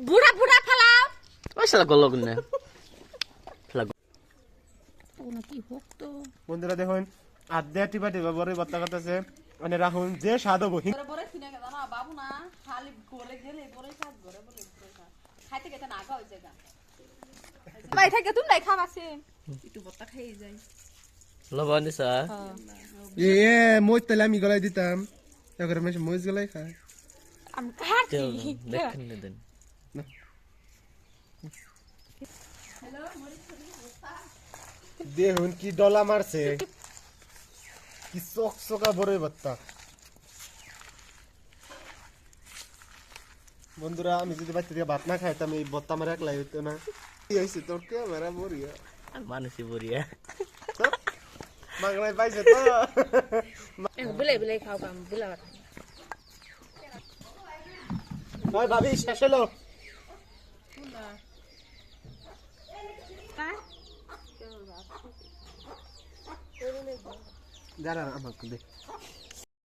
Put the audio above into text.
বুড়া বুড়া ফেলাও ওই শালা গল্ল গুনে কি হোক তো বন্ধুরা দেখুন আধা টিপা টিপা বড় ভর্তা করতেছে মানে রাখুন যে স্বাদ হবো বরে শুনে গেল না বাবু না খালি করে গেলে বরে কাজ করে বলে খাইতে খেতে না আগা হইছে গা ভাই থাকে তুমি নাই খাবাছে একটু ভর্তা খেয়ে যাই লবণ দিছা এ মই তাহলে আমি গলাই দিতাম এখন আমি মরিচ গলাই খাই আমি খাচ্ছি দেখেন দেন দেখুন কি ডলা মারছে কি চকচকা বড় ভর্তা বন্ধুরা আমি যদি বাচ্চা দিয়ে ভাত না খাইতাম এই ভর্তা আমার একলাই হইতো না কি হয়েছে তোর ক্যামেরা বড়িয়া মানুষই বড়িয়া মাগনাই পাইছে তো বিলাই বিলাই খাও কাম বিলা ওই ভাবি শেষ হলো যারা আমাকে দেখ